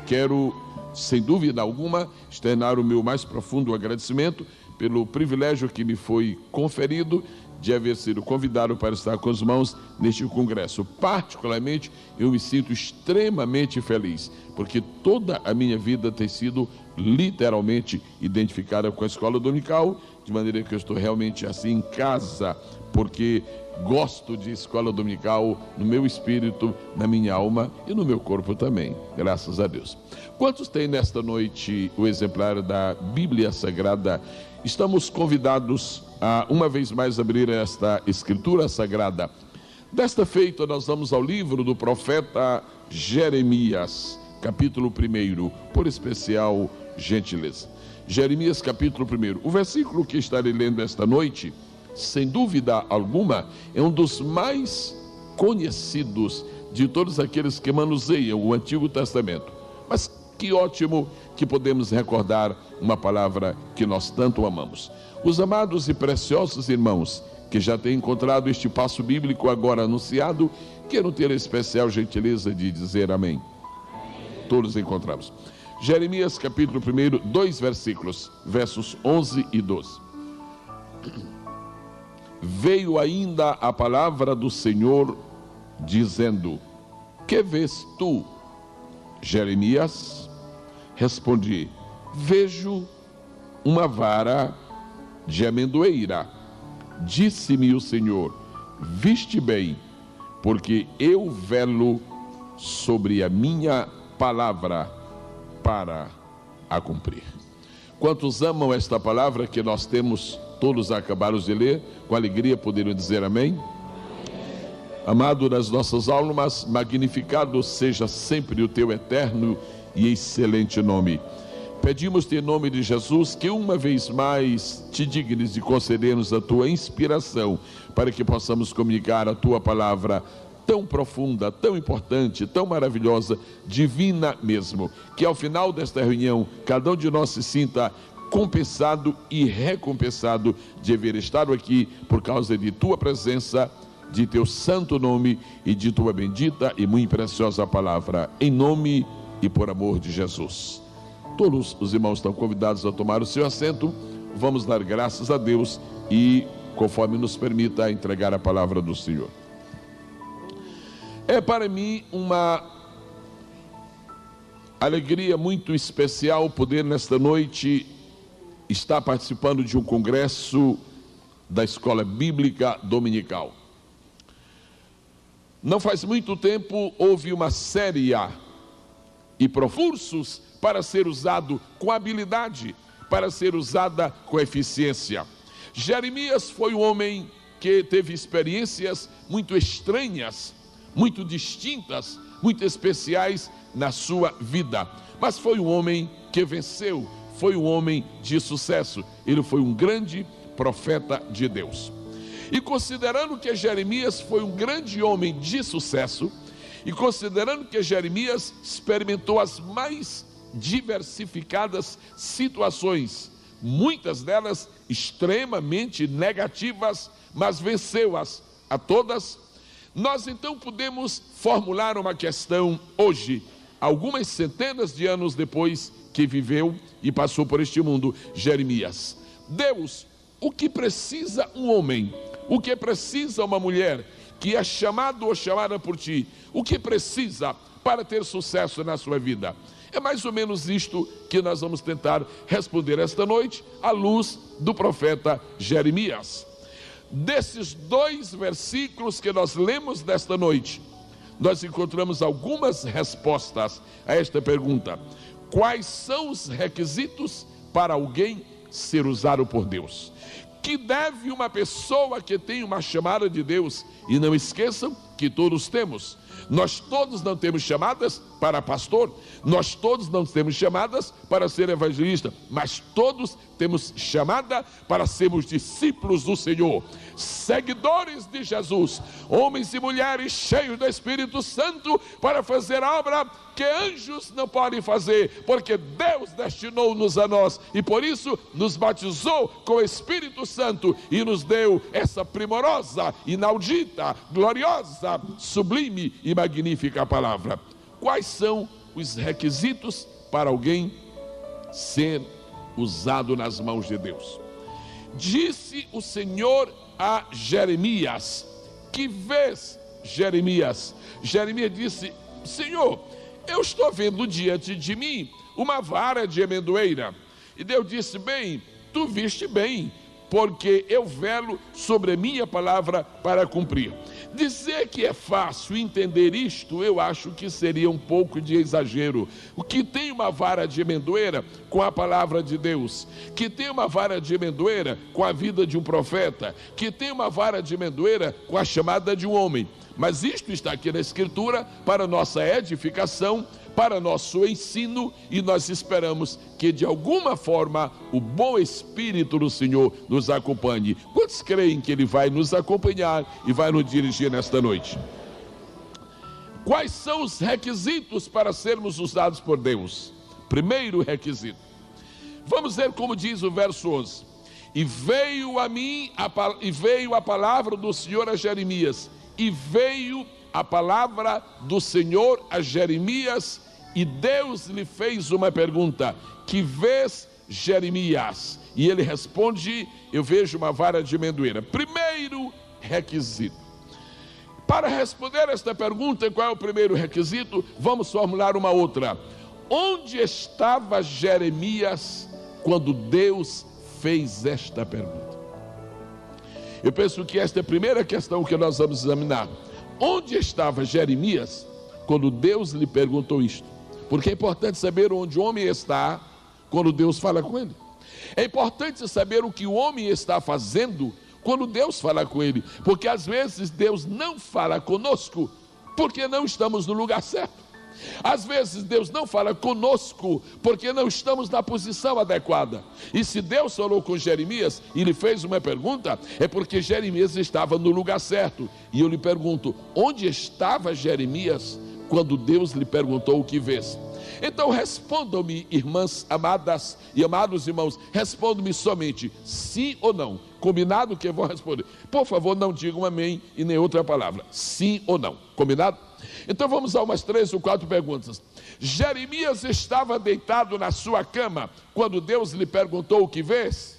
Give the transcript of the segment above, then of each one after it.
quero, sem dúvida alguma, externar o meu mais profundo agradecimento pelo privilégio que me foi conferido de haver sido convidado para estar com os irmãos neste congresso. Particularmente, eu me sinto extremamente feliz, porque toda a minha vida tem sido literalmente identificada com a escola dominical, de maneira que eu estou realmente assim em casa, porque gosto de escola dominical no meu espírito, na minha alma e no meu corpo também, graças a Deus. Quantos têm nesta noite o exemplar da Bíblia Sagrada? Estamos convidados a uma vez mais abrir esta Escritura Sagrada. Desta feita, nós vamos ao livro do profeta Jeremias, capítulo 1, por especial gentileza. Jeremias, capítulo 1. O versículo que estarei lendo esta noite, sem dúvida alguma, é um dos mais conhecidos de todos aqueles que manuseiam o Antigo Testamento. Mas que ótimo que podemos recordar uma palavra que nós tanto amamos. Os amados e preciosos irmãos que já têm encontrado este passo bíblico agora anunciado, quero ter a especial gentileza de dizer amém. Todos encontramos. Jeremias capítulo 1, 2 versículos, versos 11 e 12. Veio ainda a palavra do Senhor, dizendo: que vês tu, Jeremias? Respondi: vejo uma vara de amendoeira. Disse-me o Senhor: viste bem, porque eu velo sobre a minha palavra para a cumprir. Quantos amam esta palavra que nós temos todos acabados de ler? Com alegria poderiam dizer amém? Amado das nossas almas, magnificado seja sempre o teu eterno e excelente nome. Pedimos-te em nome de Jesus que uma vez mais te dignes de conceder-nos a tua inspiração para que possamos comunicar a tua palavra tão profunda, tão importante, tão maravilhosa, divina mesmo, que ao final desta reunião cada um de nós se sinta compensado e recompensado de haver estado aqui por causa de tua presença, de teu santo nome e de tua bendita e muito preciosa palavra, em nome e por amor de Jesus. Todos os irmãos estão convidados a tomar o seu assento. Vamos dar graças a Deus e, conforme nos permita, entregar a palavra do Senhor. É para mim uma alegria muito especial poder nesta noite estar participando de um congresso da Escola Bíblica Dominical. Não faz muito tempo houve uma série e profursos para ser usado com habilidade, para ser usada com eficiência. Jeremias foi um homem que teve experiências muito estranhas, muito distintas, muito especiais na sua vida, mas foi um homem que venceu, foi um homem de sucesso. Ele foi um grande profeta de Deus. E considerando que Jeremias foi um grande homem de sucesso, e considerando que Jeremias experimentou as mais diversificadas situações, muitas delas extremamente negativas, mas venceu-as a todas, nós então podemos formular uma questão hoje, algumas centenas de anos depois que viveu e passou por este mundo, Jeremias. Deus, o que precisa um homem, o que precisa uma mulher que é chamado ou chamada por ti, o que precisa para ter sucesso na sua vida? É mais ou menos isto que nós vamos tentar responder esta noite à luz do profeta Jeremias. Desses 2 versículos que nós lemos desta noite, nós encontramos algumas respostas a esta pergunta: quais são os requisitos para alguém ser usado por Deus? Que deve uma pessoa que tem uma chamada de Deus? E não esqueçam que todos temos. Nós todos não temos chamadas para pastor, nós todos não temos chamadas para ser evangelista, mas todos temos chamada para sermos discípulos do Senhor, seguidores de Jesus, homens e mulheres cheios do Espírito Santo para fazer a obra que anjos não podem fazer, porque Deus destinou-nos a nós e por isso nos batizou com o Espírito Santo e nos deu essa primorosa, inaudita, gloriosa, sublime e magnífica palavra. Quais são os requisitos para alguém ser usado nas mãos de Deus? Disse o Senhor a Jeremias: que vês, Jeremias? Jeremias disse: Senhor, eu estou vendo diante de mim uma vara de amendoeira. E Deus disse: bem, tu viste bem, porque eu velo sobre a minha palavra para cumprir. Dizer que é fácil entender isto, eu acho que seria um pouco de exagero. O que tem uma vara de amendoeira com a palavra de Deus, que tem uma vara de amendoeira com a vida de um profeta, que tem uma vara de amendoeira com a chamada de um homem. Mas isto está aqui na Escritura para nossa edificação, para nosso ensino, e nós esperamos que de alguma forma o bom Espírito do Senhor nos acompanhe. Quantos creem que Ele vai nos acompanhar e vai nos dirigir nesta noite? Quais são os requisitos para sermos usados por Deus? Primeiro requisito, vamos ver como diz o verso 11: e veio a palavra do Senhor a Jeremias, e veio a palavra do Senhor a Jeremias, e Deus lhe fez uma pergunta: que vês, Jeremias? E ele responde: eu vejo uma vara de amendoeira. Primeiro requisito. Para responder esta pergunta, qual é o primeiro requisito? Vamos formular uma outra. Onde estava Jeremias quando Deus fez esta pergunta? Eu penso que esta é a primeira questão que nós vamos examinar. Onde estava Jeremias quando Deus lhe perguntou isto? Porque é importante saber onde o homem está quando Deus fala com ele. É importante saber o que o homem está fazendo quando Deus fala com ele. Porque às vezes Deus não fala conosco porque não estamos no lugar certo. Às vezes Deus não fala conosco porque não estamos na posição adequada. E se Deus falou com Jeremias e lhe fez uma pergunta, é porque Jeremias estava no lugar certo. E eu lhe pergunto: onde estava Jeremias quando Deus lhe perguntou o que vês? Então respondam-me, irmãs amadas e amados irmãos, respondam-me somente sim ou não. Combinado que eu vou responder? Por favor, não digam amém e nem outra palavra. Sim ou não. Combinado? Então vamos a umas 3 ou 4 perguntas. Jeremias estava deitado na sua cama quando Deus lhe perguntou o que vês?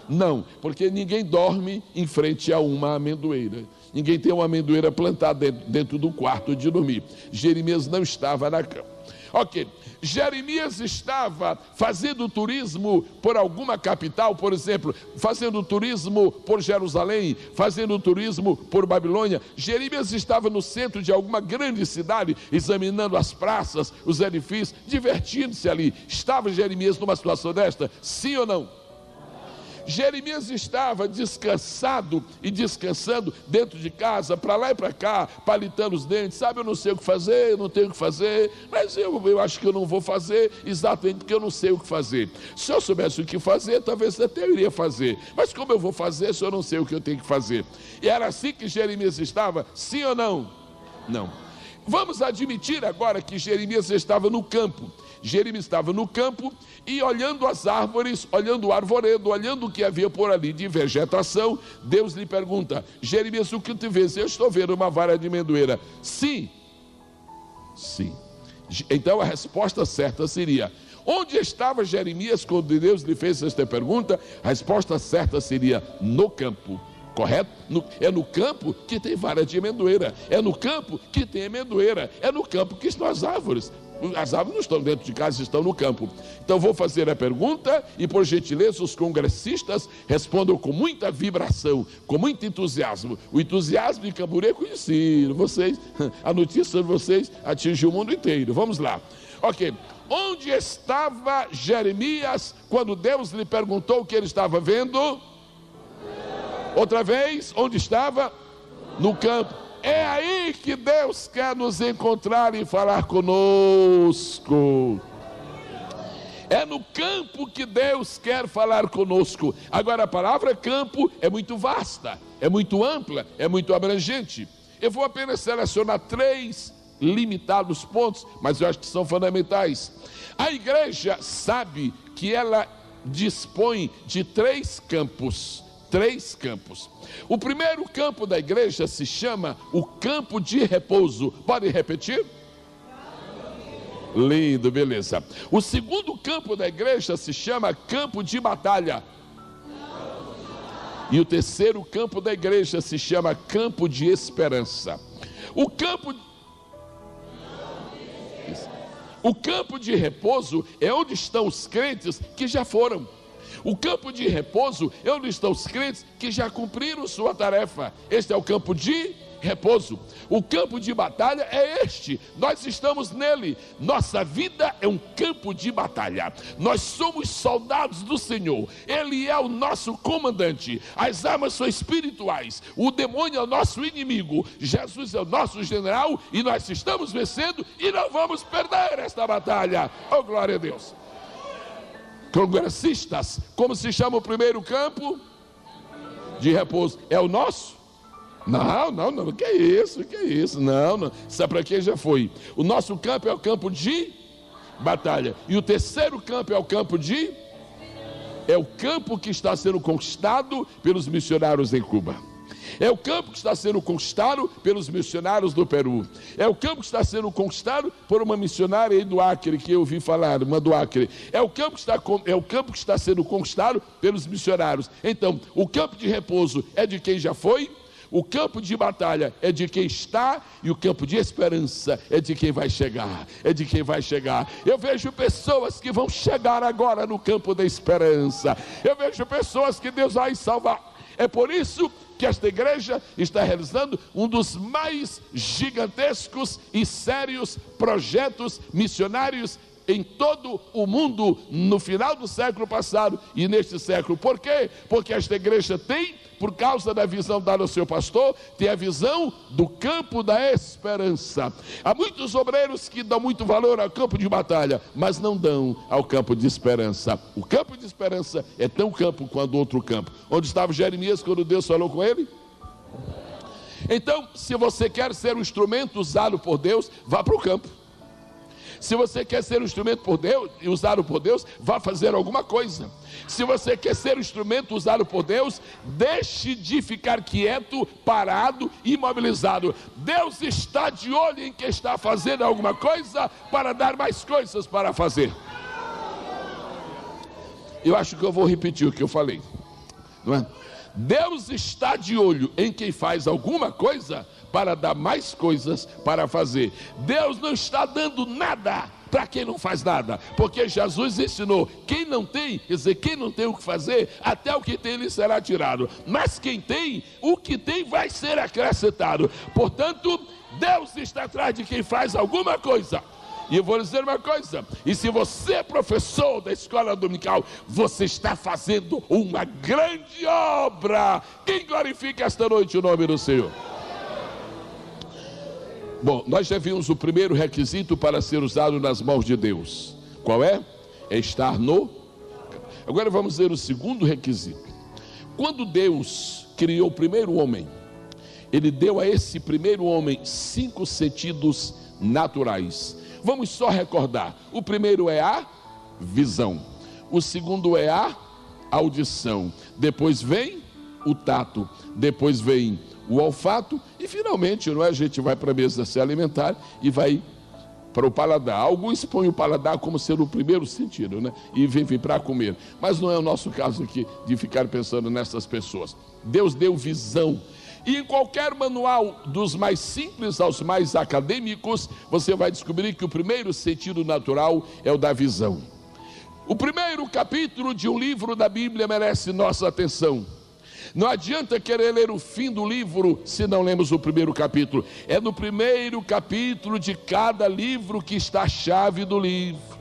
Não, porque ninguém dorme em frente a uma amendoeira. Ninguém tem uma amendoeira plantada dentro do quarto de dormir. Jeremias não estava na cama. Ok, Jeremias estava fazendo turismo por alguma capital, por exemplo, fazendo turismo por Jerusalém, fazendo turismo por Babilônia. Jeremias estava no centro de alguma grande cidade, examinando as praças, os edifícios, divertindo-se ali. Estava Jeremias numa situação desta? Sim ou não? Jeremias estava descansado e descansando dentro de casa, para lá e para cá, palitando os dentes. Sabe, eu não sei o que fazer, eu não tenho o que fazer, mas eu acho que eu não vou fazer, exatamente porque eu não sei o que fazer. Se eu soubesse o que fazer, talvez até eu iria fazer, mas como eu vou fazer se eu não sei o que eu tenho que fazer? E era assim que Jeremias estava? Sim ou não? Não. Vamos admitir agora que Jeremias estava no campo. Jeremias estava no campo e olhando as árvores, olhando o arvoredo, olhando o que havia por ali de vegetação. Deus lhe pergunta: Jeremias, o que tu vês? Eu estou vendo uma vara de amendoeira. Sim. Sim. Então a resposta certa seria: onde estava Jeremias quando Deus lhe fez esta pergunta? A resposta certa seria: no campo. Correto? É no campo que tem vara de amendoeira. É no campo que tem amendoeira. É no campo que estão as árvores. As árvores não estão dentro de casa, estão no campo. Então vou fazer a pergunta e, por gentileza, os congressistas respondam com muita vibração, com muito entusiasmo. O entusiasmo de Camburi é conhecido. Vocês, a notícia de vocês atingiu o mundo inteiro. Vamos lá. Ok. Onde estava Jeremias quando Deus lhe perguntou o que ele estava vendo? Outra vez, onde estava? No campo. É aí que Deus quer nos encontrar e falar conosco. É no campo que Deus quer falar conosco. Agora, a palavra campo é muito vasta, é muito ampla, é muito abrangente. Eu vou apenas selecionar 3 limitados pontos, mas eu acho que são fundamentais. A igreja sabe que ela dispõe de 3 campos. 3 campos. O primeiro campo da igreja se chama o campo de repouso. Pode repetir? Lindo, beleza. O segundo campo da igreja se chama campo de batalha. E o terceiro campo da igreja se chama campo de esperança. O campo de repouso é onde estão os crentes que já foram. O campo de repouso é onde estão os crentes que já cumpriram sua tarefa. Este é o campo de repouso. O campo de batalha é este. Nós estamos nele. Nossa vida é um campo de batalha. Nós somos soldados do Senhor. Ele é o nosso comandante. As armas são espirituais. O demônio é o nosso inimigo. Jesus é o nosso general e nós estamos vencendo e não vamos perder esta batalha. Oh, glória a Deus. Congressistas, como se chama o primeiro campo? De repouso. É o nosso? Não, que isso, não, sabe para quem já foi? O nosso campo é o campo de batalha, e o terceiro campo é o campo que está sendo conquistado pelos missionários em Cuba. É o campo que está sendo conquistado pelos missionários do Peru. É o campo que está sendo conquistado por uma missionária aí do Acre, que eu ouvi falar, uma do Acre. É o campo que está sendo conquistado pelos missionários. Então, o campo de repouso é de quem já foi, o campo de batalha é de quem está, e o campo de esperança é de quem vai chegar. Eu vejo pessoas que vão chegar agora no campo da esperança. Eu vejo pessoas que Deus vai salvar. É por isso que esta igreja está realizando um dos mais gigantescos e sérios projetos missionários em todo o mundo no final do século passado e neste século. Por quê? Porque esta igreja tem, por causa da visão dada ao seu pastor, tem a visão do campo da esperança. Há muitos obreiros que dão muito valor ao campo de batalha, mas não dão ao campo de esperança. O campo de esperança é tão campo quanto o outro campo. Onde estava Jeremias quando Deus falou com ele? Então, se você quer ser um instrumento usado por Deus, vá para o campo. Se você quer ser um instrumento por Deus e usado por Deus, vá fazer alguma coisa. Se você quer ser um instrumento usado por Deus, deixe de ficar quieto, parado, imobilizado. Deus está de olho em quem está fazendo alguma coisa para dar mais coisas para fazer. Eu acho que eu vou repetir o que eu falei, não é? Deus está de olho em quem faz alguma coisa para dar mais coisas para fazer. Deus não está dando nada para quem não faz nada, porque Jesus ensinou: quem não tem, quer dizer, quem não tem o que fazer, até o que tem lhe será tirado, mas quem tem, o que tem vai ser acrescentado. Portanto, Deus está atrás de quem faz alguma coisa. E eu vou lhe dizer uma coisa: e se você é professor da escola dominical, você está fazendo uma grande obra. Quem glorifica esta noite o nome do Senhor? Bom, nós já vimos o primeiro requisito para ser usado nas mãos de Deus. Qual é? É estar no... Agora vamos ver o segundo requisito. Quando Deus criou o primeiro homem, Ele deu a esse primeiro homem 5 sentidos naturais. Vamos só recordar. O primeiro é a visão. O segundo é a audição. Depois vem o tato. Depois vem o olfato. E finalmente, não é? A gente vai para a mesa se alimentar e vai para o paladar. Alguns põem o paladar como sendo o primeiro sentido, né? E vem para comer. Mas não é o nosso caso aqui de ficar pensando nessas pessoas. Deus deu visão. E em qualquer manual, dos mais simples aos mais acadêmicos, você vai descobrir que o primeiro sentido natural é o da visão. O primeiro capítulo de um livro da Bíblia merece nossa atenção. Não adianta querer ler o fim do livro se não lemos o primeiro capítulo. É no primeiro capítulo de cada livro que está a chave do livro.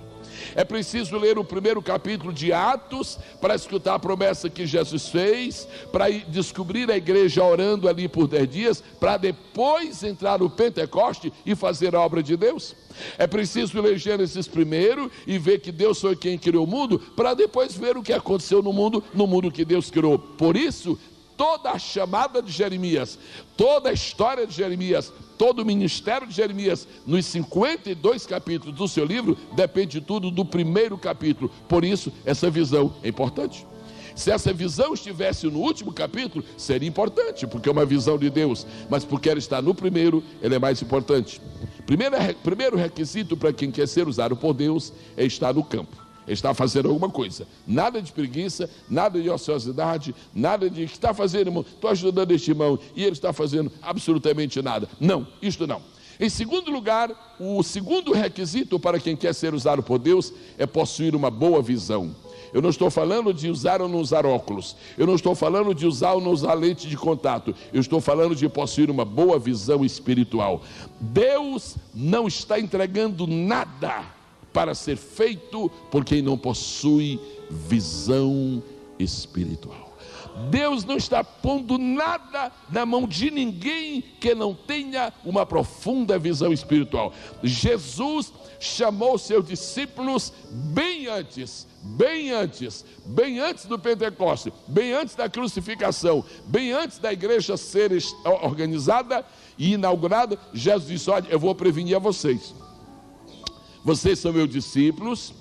É preciso ler o primeiro capítulo de Atos para escutar a promessa que Jesus fez, para descobrir a igreja orando ali por 10 dias, para depois entrar no Pentecoste e fazer a obra de Deus. É preciso ler Gênesis primeiro e ver que Deus foi quem criou o mundo, para depois ver o que aconteceu no mundo que Deus criou. Por isso, toda a chamada de Jeremias, toda a história de Jeremias, todo o ministério de Jeremias, nos 52 capítulos do seu livro, depende tudo do primeiro capítulo. Por isso, essa visão é importante. Se essa visão estivesse no último capítulo, seria importante, porque é uma visão de Deus, mas porque ela está no primeiro, ela é mais importante. Primeiro requisito para quem quer ser usado por Deus é estar no campo, é estar fazendo alguma coisa. Nada de preguiça, nada de ociosidade, nada de que está fazendo, irmão, estou ajudando este irmão e ele está fazendo absolutamente nada. Não, isto não. Em segundo lugar, o segundo requisito para quem quer ser usado por Deus é possuir uma boa visão. Eu não estou falando de usar ou não usar óculos. Eu não estou falando de usar ou não usar lente de contato. Eu estou falando de possuir uma boa visão espiritual. Deus não está entregando nada para ser feito por quem não possui visão espiritual. Deus não está pondo nada na mão de ninguém que não tenha uma profunda visão espiritual. Jesus chamou seus discípulos bem antes do Pentecostes, bem antes da crucificação, bem antes da igreja ser organizada e inaugurada. Jesus disse: olha, eu vou prevenir a vocês. Vocês são meus discípulos,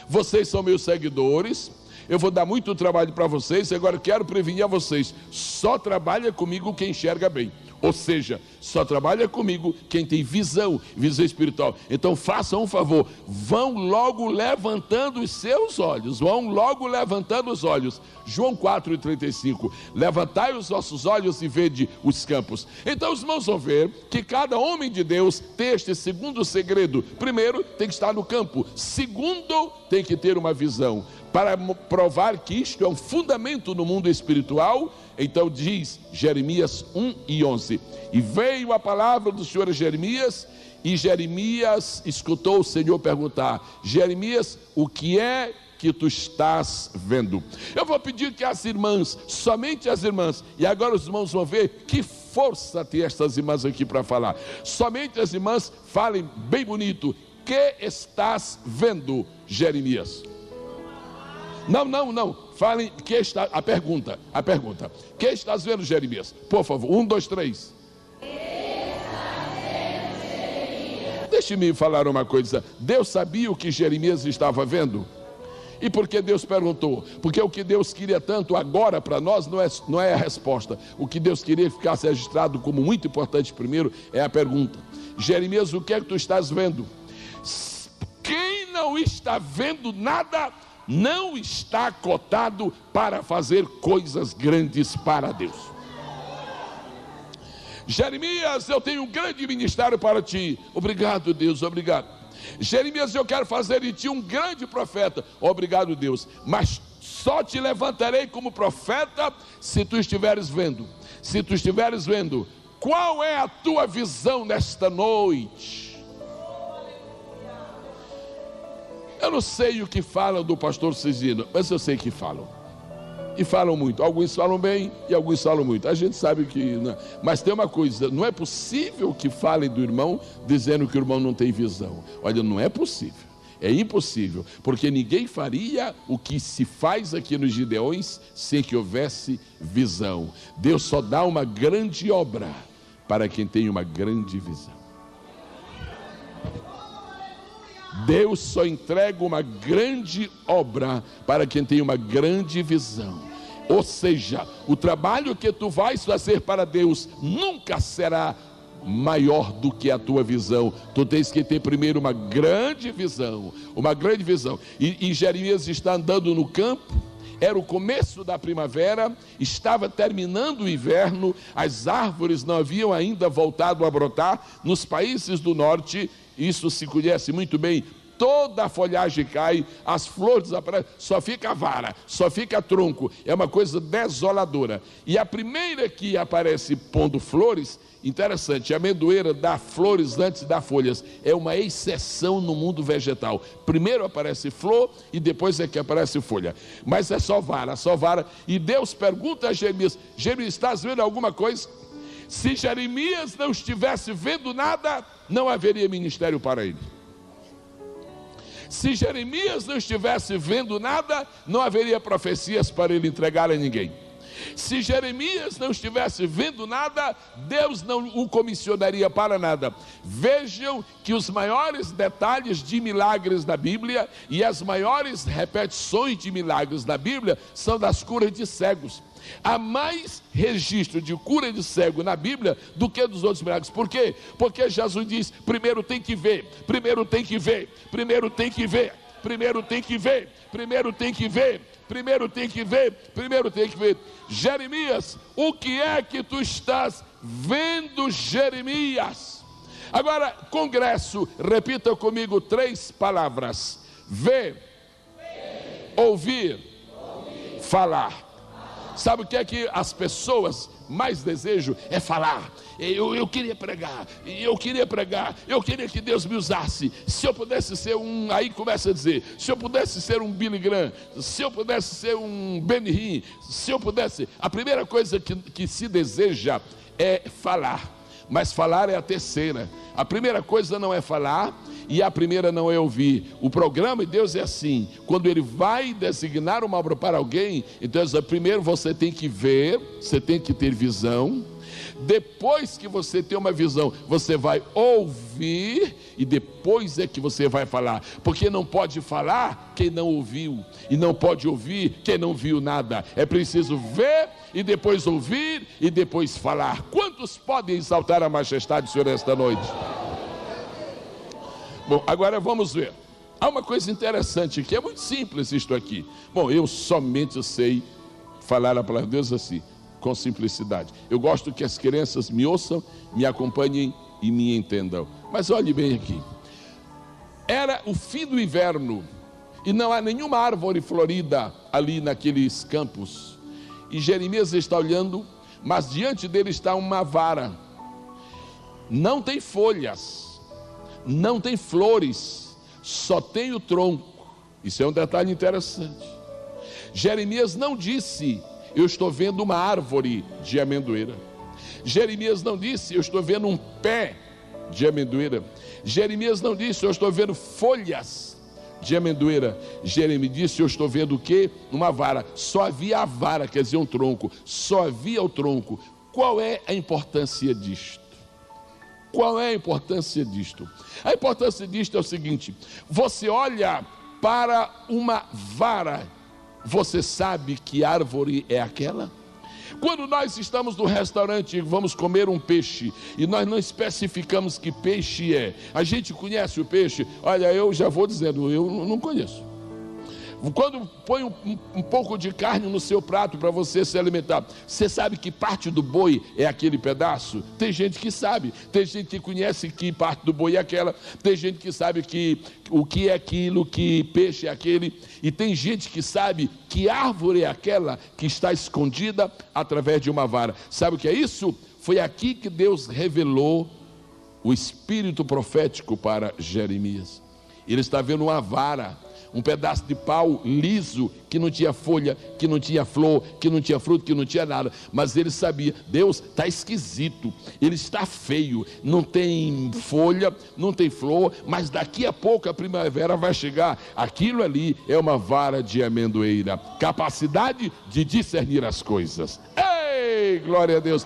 vocês são meus seguidores. Eu vou dar muito trabalho para vocês, agora eu quero prevenir a vocês. Só trabalha comigo quem enxerga bem. Ou seja, só trabalha comigo quem tem visão espiritual. Então façam um favor, vão logo levantando os seus olhos. João 4,35, levantai os vossos olhos e vede os campos. Então os irmãos vão ver que cada homem de Deus tem este segundo segredo. Primeiro, tem que estar no campo. Segundo, tem que ter uma visão. Para provar que isto é um fundamento no mundo espiritual, então diz Jeremias 1:11, e veio a palavra do Senhor a Jeremias, e Jeremias escutou o Senhor perguntar: Jeremias, o que é que tu estás vendo? Eu vou pedir que as irmãs, somente as irmãs, e agora os irmãos vão ver que força tem estas irmãs aqui para falar. Somente as irmãs falem bem bonito. Que estás vendo, Jeremias? Não. Falem que está a pergunta. Que estás vendo, Jeremias? Por favor, 1, 2, 3. Deixe-me falar uma coisa. Deus sabia o que Jeremias estava vendo? E por que Deus perguntou? Porque o que Deus queria tanto agora para nós não é a resposta. O que Deus queria que ficasse registrado como muito importante primeiro é a pergunta. Jeremias, o que é que tu estás vendo? Quem não está vendo nada não está cotado para fazer coisas grandes para Deus. Jeremias, eu tenho um grande ministério para ti. Obrigado, Deus, obrigado. Jeremias, eu quero fazer de ti um grande profeta. Obrigado, Deus. Mas só te levantarei como profeta se tu estiveres vendo. Se tu estiveres vendo, qual é a tua visão nesta noite? Eu não sei o que falam do pastor Cisino, mas eu sei que falam. E falam muito. Alguns falam bem e alguns falam muito. A gente sabe que... Não. Mas tem uma coisa, não é possível que falem do irmão dizendo que o irmão não tem visão. Olha, não é possível. É impossível. Porque ninguém faria o que se faz aqui nos Gideões sem que houvesse visão. Deus só dá uma grande obra para quem tem uma grande visão. Deus só entrega uma grande obra para quem tem uma grande visão. Ou seja, o trabalho que tu vais fazer para Deus nunca será maior do que a tua visão. Tu tens que ter primeiro uma grande visão. E Jeremias está andando no campo. Era o começo da primavera, estava terminando o inverno, as árvores não haviam ainda voltado a brotar. Nos países do norte, isso se conhece muito bem, toda a folhagem cai, as flores aparecem, só fica vara, só fica tronco, é uma coisa desoladora. E a primeira que aparece pondo flores, interessante, a amendoeira dá flores antes de dar folhas, é uma exceção no mundo vegetal. Primeiro aparece flor e depois é que aparece folha, mas é só vara. E Deus pergunta a Jeremias: Jeremias, estás vendo alguma coisa? Se Jeremias não estivesse vendo nada, não haveria ministério para ele. Se Jeremias não estivesse vendo nada, não haveria profecias para ele entregar a ninguém. Se Jeremias não estivesse vendo nada, Deus não o comissionaria para nada. Vejam que os maiores detalhes de milagres da Bíblia e as maiores repetições de milagres da Bíblia são das curas de cegos. Há mais registro de cura de cego na Bíblia do que dos outros milagres. Por quê? Porque Jesus diz: primeiro tem que ver, primeiro tem que ver, primeiro tem que ver, primeiro tem que ver, primeiro tem que ver, primeiro tem que ver, primeiro tem que ver. Jeremias, o que é que tu estás vendo, Jeremias? Agora, congresso, repita comigo 3 palavras: ver, ouvir, falar. Sabe o que é que as pessoas mais desejam? É falar. Eu queria pregar, eu queria que Deus me usasse. Se eu pudesse ser um, aí começa a dizer, se eu pudesse ser um Billy Graham, se eu pudesse ser um Benny Hinn, se eu pudesse. A primeira coisa que se deseja é falar, mas falar é a terceira. A primeira coisa não é falar e a primeira não é ouvir. O programa de Deus é assim: quando Ele vai designar uma obra para alguém, então primeiro você tem que ver, você tem que ter visão. Depois que você tem uma visão, você vai ouvir e depois é que você vai falar. Porque não pode falar quem não ouviu, e não pode ouvir quem não viu nada. É preciso ver e depois ouvir e depois falar. Quantos podem exaltar a majestade do Senhor esta noite? Bom, agora vamos ver. Há uma coisa interessante que é muito simples isto aqui. Bom, eu somente sei falar a palavra de Deus assim, com simplicidade. Eu gosto que as crianças me ouçam, me acompanhem e me entendam. Mas olhe bem aqui. Era o fim do inverno e não há nenhuma árvore florida ali naqueles campos. E Jeremias está olhando, mas diante dele está uma vara. Não tem folhas, não tem flores, só tem o tronco. Isso é um detalhe interessante. Jeremias não disse: eu estou vendo uma árvore de amendoeira. Jeremias não disse: eu estou vendo um pé de amendoeira. Jeremias não disse: eu estou vendo folhas de amendoeira. Jeremias disse: eu estou vendo o quê? Uma vara. Só havia a vara, quer dizer, um tronco. Só havia o tronco. Qual é a importância disto? Qual é a importância disto? A importância disto é o seguinte: você olha para uma vara, você sabe que árvore é aquela? Quando nós estamos no restaurante e vamos comer um peixe e nós não especificamos que peixe é, a gente conhece o peixe? Olha, eu já vou dizendo, eu não conheço. Quando põe um pouco de carne no seu prato para você se alimentar, você sabe que parte do boi é aquele pedaço? Tem gente que sabe, tem gente que conhece que parte do boi é aquela, tem gente que sabe que o que é aquilo, que peixe é aquele, e tem gente que sabe que árvore é aquela que está escondida através de uma vara. Sabe o que é isso? Foi aqui que Deus revelou o espírito profético para Jeremias. Ele está vendo uma vara, um pedaço de pau liso, que não tinha folha, que não tinha flor, que não tinha fruto, que não tinha nada. Mas ele sabia, Deus está esquisito, ele está feio, não tem folha, não tem flor, mas daqui a pouco a primavera vai chegar. Aquilo ali é uma vara de amendoeira, capacidade de discernir as coisas. Ei, glória a Deus!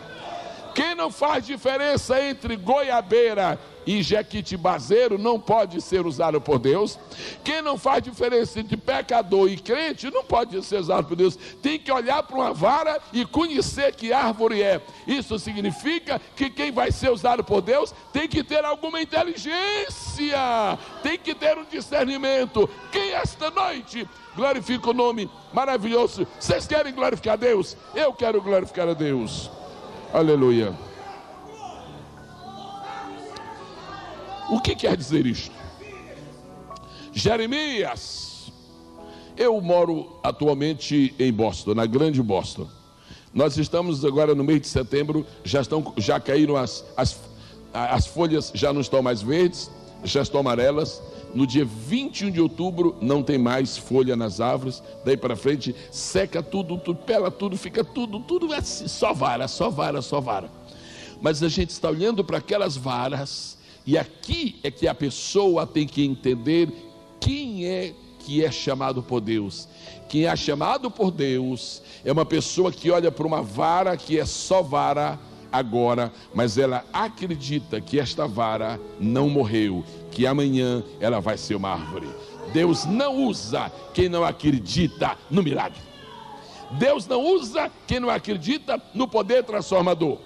Quem não faz diferença entre goiabeira e jequitibazeiro não pode ser usado por Deus. Quem não faz diferença entre pecador e crente não pode ser usado por Deus. Tem que olhar para uma vara e conhecer que árvore é. Isso significa que quem vai ser usado por Deus tem que ter alguma inteligência, tem que ter um discernimento. Quem esta noite glorifica o nome maravilhoso? Vocês querem glorificar a Deus? Eu quero glorificar a Deus. Aleluia. O que quer dizer isto? Jeremias, eu moro atualmente em Boston, na grande Boston. Nós estamos agora no mês de setembro, já caíram as folhas, já não estão mais verdes, já estão amarelas. No dia 21 de outubro não tem mais folha nas árvores. Daí para frente seca tudo, pela tudo, fica tudo assim, só vara. Mas a gente está olhando para aquelas varas, e aqui é que a pessoa tem que entender quem é que é chamado por Deus? Quem é chamado por Deus é uma pessoa que olha para uma vara que é só vara agora, mas ela acredita que esta vara não morreu, que amanhã ela vai ser uma árvore. Deus não usa quem não acredita no milagre. Deus não usa quem não acredita no poder transformador.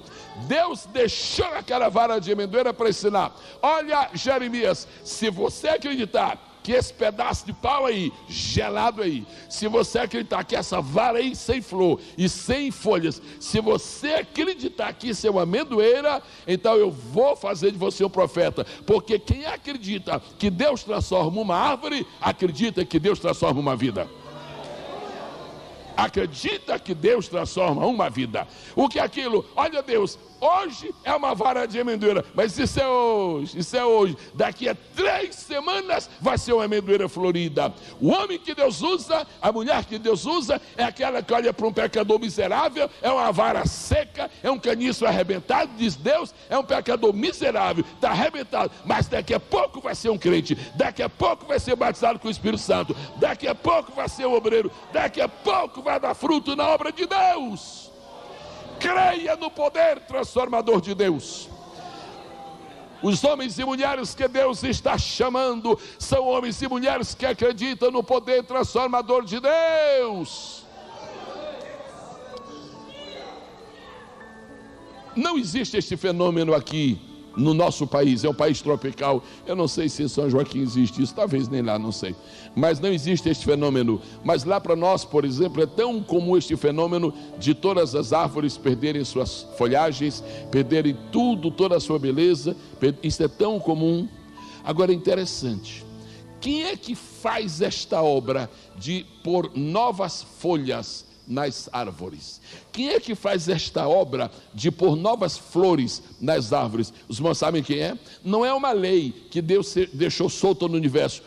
Deus deixou aquela vara de amendoeira para ensinar. Olha, Jeremias, se você acreditar que esse pedaço de pau aí, gelado aí, se você acreditar que essa vara aí sem flor e sem folhas, se você acreditar que isso é uma amendoeira, então eu vou fazer de você um profeta, porque quem acredita que Deus transforma uma árvore, acredita que Deus transforma uma vida. Acredita que Deus transforma uma vida. O que é aquilo? Olha, Deus, hoje é uma vara de amendoeira, mas isso é hoje, daqui a 3 semanas vai ser uma amendoeira florida. O homem que Deus usa, a mulher que Deus usa, é aquela que olha para um pecador miserável, é uma vara seca, é um caniço arrebentado, diz Deus, é um pecador miserável, está arrebentado, mas daqui a pouco vai ser um crente, daqui a pouco vai ser batizado com o Espírito Santo, daqui a pouco vai ser um obreiro, daqui a pouco vai dar fruto na obra de Deus. Creia no poder transformador de Deus. Os homens e mulheres que Deus está chamando são homens e mulheres que acreditam no poder transformador de Deus. Não existe este fenômeno aqui no nosso país, é um país tropical. Eu não sei se em São Joaquim existe isso, talvez nem lá, não sei. Mas não existe este fenômeno. Mas lá para nós, por exemplo, é tão comum este fenômeno de todas as árvores perderem suas folhagens, perderem tudo, toda a sua beleza. Isso é tão comum. Agora é interessante. Quem é que faz esta obra de pôr novas folhas nas árvores? Quem é que faz esta obra de pôr novas flores nas árvores? Os irmãos sabem quem é? Não é uma lei que Deus deixou solta no universo,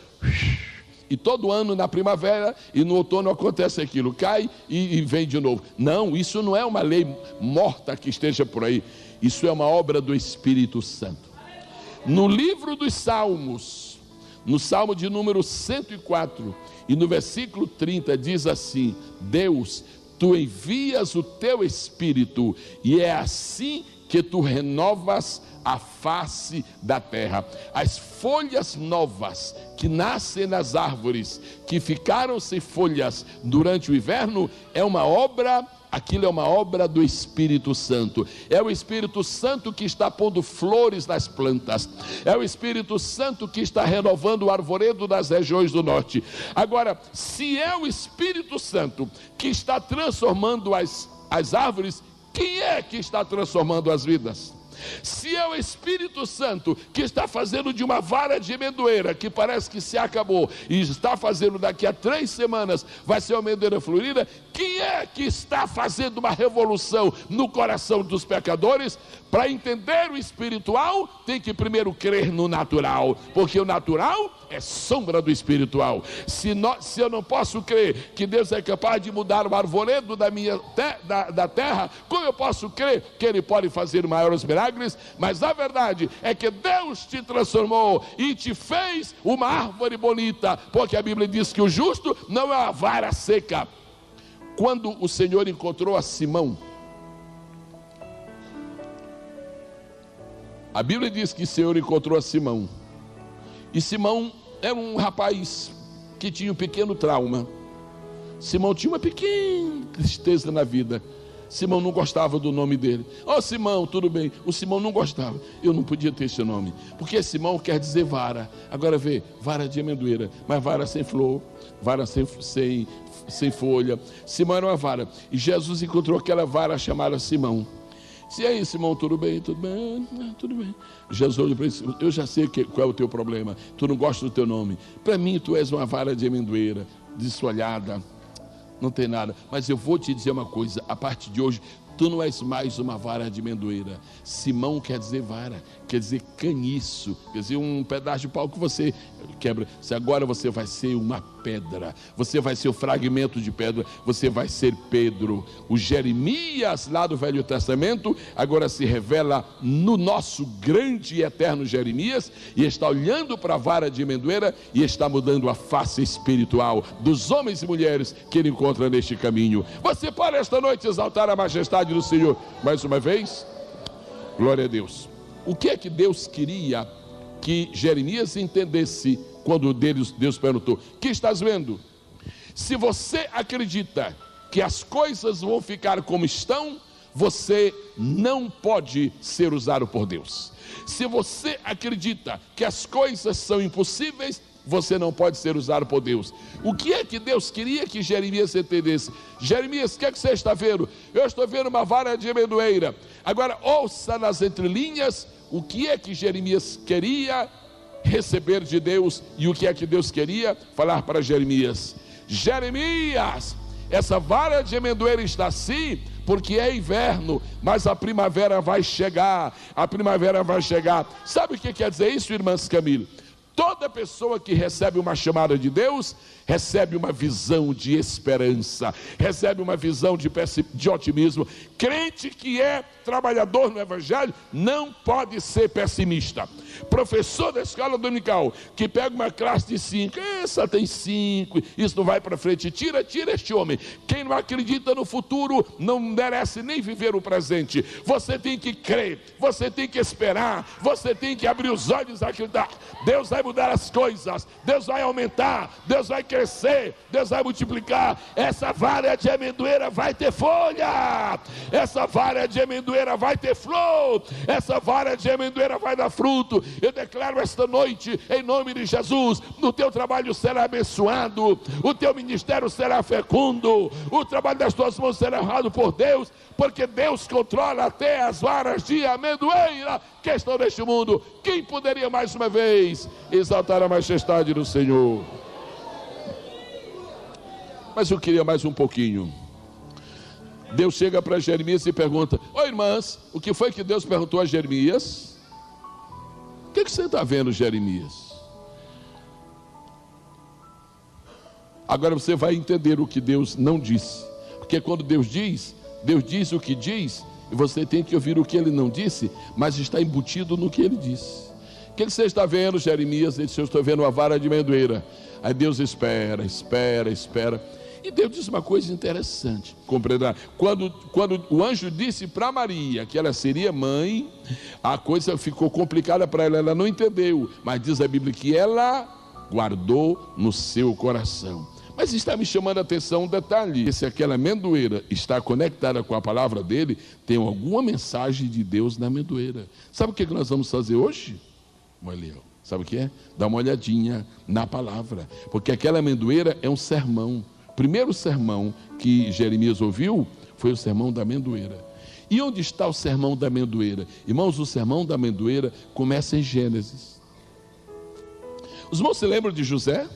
e todo ano na primavera e no outono acontece aquilo, cai e vem de novo. Não, isso não é uma lei morta que esteja por aí. Isso é uma obra do Espírito Santo. No livro dos Salmos, no Salmo de número 104 e no versículo 30 diz assim: Deus, tu envias o teu Espírito e é assim que tu renovas a face da terra. As folhas novas que nascem nas árvores, que ficaram sem folhas durante o inverno, é uma obra. Aquilo é uma obra do Espírito Santo. É o Espírito Santo que está pondo flores nas plantas. É o Espírito Santo que está renovando o arvoredo das regiões do norte. Agora, se é o Espírito Santo que está transformando as árvores, quem é que está transformando as vidas? Se é o Espírito Santo que está fazendo de uma vara de amendoeira que parece que se acabou e está fazendo daqui a 3 semanas vai ser uma amendoeira florida, quem é que está fazendo uma revolução no coração dos pecadores? Para entender o espiritual tem que primeiro crer no natural, porque o natural é sombra do espiritual. Se eu não posso crer que Deus é capaz de mudar o arvoredo da terra, como eu posso crer que Ele pode fazer maiores milagres? Mas a verdade é que Deus te transformou e te fez uma árvore bonita, porque a Bíblia diz que o justo não é uma vara seca. Quando o Senhor encontrou a Simão, a Bíblia diz que o Senhor encontrou a Simão, e Simão era um rapaz que tinha um pequeno trauma. Simão tinha uma pequena tristeza na vida. Simão não gostava do nome dele. Simão, tudo bem. O Simão não gostava. Eu não podia ter esse nome, porque Simão quer dizer vara. Agora vê, vara de amendoeira, mas vara sem flor, vara sem folha. Simão era uma vara, e Jesus encontrou aquela vara chamada Simão. E aí, Simão, tudo bem? Tudo bem? Tudo bem. Jesus olhou para ele: eu já sei qual é o teu problema. Tu não gosta do teu nome. Para mim, tu és uma vara de amendoeira, desfolhada, não tem nada. Mas eu vou te dizer uma coisa: a partir de hoje, tu não és mais uma vara de amendoeira. Simão quer dizer vara. quer dizer caniço, quer dizer um pedaço de pau que você quebra. Se agora você vai ser uma pedra, você vai ser o fragmento de pedra, você vai ser Pedro. O Jeremias lá do Velho Testamento agora se revela no nosso grande e eterno Jeremias, e está olhando para a vara de amendoeira e está mudando a face espiritual dos homens e mulheres que ele encontra neste caminho. Você pode esta noite exaltar a majestade do Senhor mais uma vez? Glória a Deus. O que é que Deus queria que Jeremias entendesse quando Deus perguntou: o que estás vendo? Se você acredita que as coisas vão ficar como estão, você não pode ser usado por Deus. Se você acredita que as coisas são impossíveis, você não pode ser usado por Deus. O que é que Deus queria que Jeremias entendesse? Jeremias, o que é que você está vendo? Eu estou vendo uma vara de amendoeira. Agora ouça nas entrelinhas o que é que Jeremias queria receber de Deus e o que é que Deus queria falar para Jeremias. Jeremias, essa vara de amendoeira está assim porque é inverno, mas a primavera vai chegar. A primavera vai chegar. Sabe o que quer dizer isso, irmãs Camille? Toda pessoa que recebe uma chamada de Deus, recebe uma visão de esperança, recebe uma visão de otimismo. Crente que é trabalhador no Evangelho não pode ser pessimista. Professor da escola dominical que pega uma classe de 5, essa tem 5, isso não vai para frente, tira este homem. Quem não acredita no futuro não merece nem viver o presente. Você tem que crer, você tem que esperar, você tem que abrir os olhos e acreditar. Deus vai mudar as coisas, Deus vai aumentar, Deus vai crescer, Deus vai multiplicar. Essa vara de amendoeira vai ter folha, essa vara de amendoeira vai ter flor, essa vara de amendoeira vai dar fruto. Eu declaro esta noite, em nome de Jesus, no teu trabalho será abençoado, o teu ministério será fecundo, o trabalho das tuas mãos será honrado por Deus, porque Deus controla até as varas de amendoeira que estão neste mundo. Quem poderia mais uma vez exaltar a majestade do Senhor? Mas eu queria mais um pouquinho. Deus chega para Jeremias e pergunta: oi, irmãs, o que foi que Deus perguntou a Jeremias? O que você está vendo, Jeremias? Agora você vai entender o que Deus não disse, porque quando Deus diz o que diz, e você tem que ouvir o que ele não disse, mas está embutido no que ele disse. O que você está vendo, Jeremias? Ele disse: eu estou vendo uma vara de amendoeira. Aí Deus espera. E Deus disse uma coisa interessante, compreender. Quando o anjo disse para Maria que ela seria mãe, a coisa ficou complicada para ela, ela não entendeu, mas diz a Bíblia que ela guardou no seu coração. Mas está me chamando a atenção um detalhe: se aquela amendoeira está conectada com a palavra dele, tem alguma mensagem de Deus na amendoeira. Sabe o que nós vamos fazer hoje, Moeleu? Sabe o que é? Dá uma olhadinha na palavra, porque aquela amendoeira é um sermão. O primeiro sermão que Jeremias ouviu foi o sermão da amendoeira. E onde está o sermão da amendoeira? Irmãos, o sermão da amendoeira começa em Gênesis. Os irmãos se lembram de José?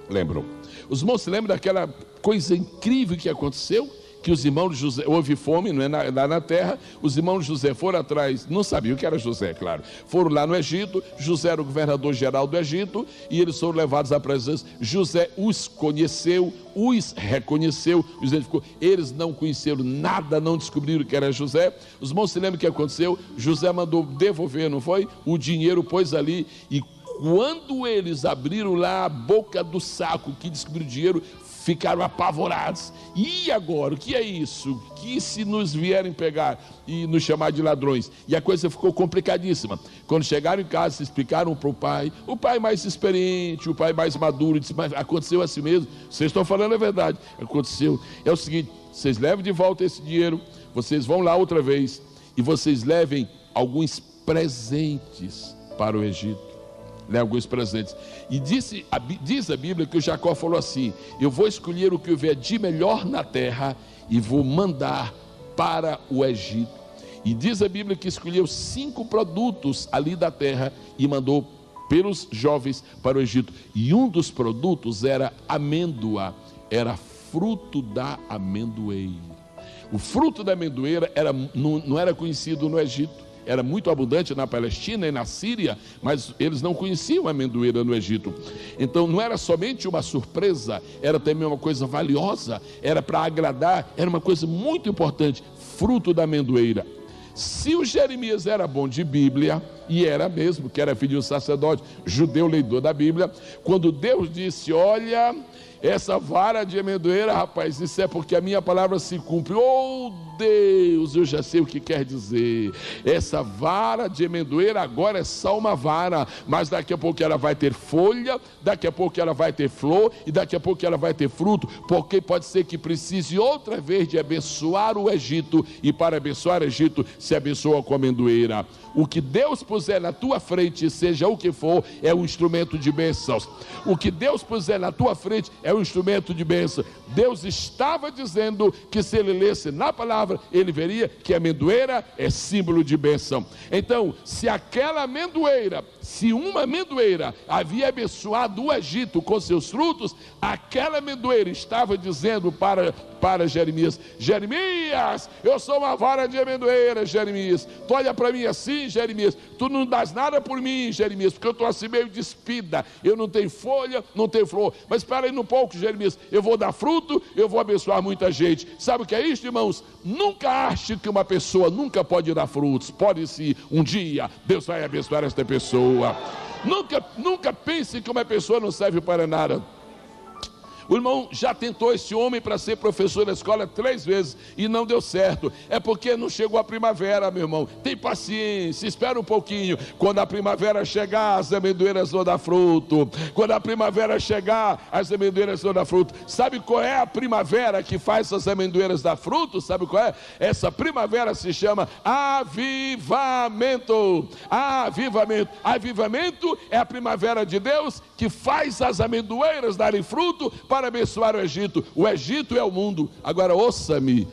Lembram. Os irmãos se lembram daquela coisa incrível que aconteceu? Que os irmãos de José, houve fome, não é, lá na terra, os irmãos de José foram atrás, não sabiam que era José, claro, foram lá no Egito, José era o governador geral do Egito, e eles foram levados à presença. José os conheceu, os reconheceu, os identificou. Eles não conheceram nada, não descobriram que era José. Os irmãos se lembram o que aconteceu? José mandou devolver, não foi? O dinheiro pôs ali, e quando eles abriram lá a boca do saco que descobriram o dinheiro, ficaram apavorados. E agora, o que é isso? Que se nos vierem pegar e nos chamar de ladrões? E a coisa ficou complicadíssima. Quando chegaram em casa, se explicaram para o pai mais experiente, o pai mais maduro, disse: mas aconteceu assim mesmo? Vocês estão falando a verdade. Aconteceu. É o seguinte: vocês levem de volta esse dinheiro, vocês vão lá outra vez, e vocês levem alguns presentes para o Egito. Alguns presentes. E diz a Bíblia que o Jacó falou assim: eu vou escolher o que houver de melhor na terra e vou mandar para o Egito. E diz a Bíblia que escolheu 5 produtos ali da terra e mandou pelos jovens para o Egito. E um dos produtos era amêndoa, era fruto da amendoeira. O fruto da amendoeira não era conhecido no Egito. era muito abundante na Palestina e na Síria, mas eles não conheciam a amendoeira no Egito. Então não era somente uma surpresa, era também uma coisa valiosa, era para agradar, era uma coisa muito importante, fruto da amendoeira. Se o Jeremias era bom de Bíblia, e era mesmo, que era filho de um sacerdote, judeu leidor da Bíblia, quando Deus disse, olha, essa vara de amendoeira, rapaz, isso é porque a minha palavra se cumpre. Oh Deus, eu já sei o que quer dizer. Essa vara de amendoeira agora é só uma vara, mas daqui a pouco ela vai ter folha, daqui a pouco ela vai ter flor, e daqui a pouco ela vai ter fruto, porque pode ser que precise outra vez de abençoar o Egito, e para abençoar o Egito se abençoa com a amendoeira. O que Deus puser na tua frente, seja o que for, é um instrumento de bênçãos. O que Deus puser na tua frente é um instrumento de bênção. Deus estava dizendo que se ele lesse na palavra, ele veria que a amendoeira é símbolo de bênção. Então, se uma amendoeira havia abençoado o Egito com seus frutos, aquela amendoeira estava dizendo para Jeremias, Jeremias, eu sou uma vara de amendoeira, Jeremias. Tu olha para mim assim, Jeremias, tu não dás nada por mim, Jeremias, porque eu estou assim meio despida, eu não tenho folha, não tenho flor, mas espera aí um pouco, Jeremias, eu vou dar fruto, eu vou abençoar muita gente. Sabe o que é isso, irmãos? Nunca ache que uma pessoa nunca pode dar frutos. Pode sim, um dia Deus vai abençoar esta pessoa. Nunca pense que uma pessoa não serve para nada. O irmão já tentou esse homem para ser professor da escola 3 vezes e não deu certo. É porque não chegou a primavera, meu irmão. Tem paciência, espera um pouquinho. Quando a primavera chegar, as amendoeiras vão dar fruto. Quando a primavera chegar, as amendoeiras vão dar fruto. Sabe qual é a primavera que faz as amendoeiras dar fruto? Sabe qual é? Essa primavera se chama avivamento. Avivamento. Avivamento é a primavera de Deus que faz as amendoeiras darem fruto para abençoar o Egito. O Egito é o mundo. Agora ouça-me,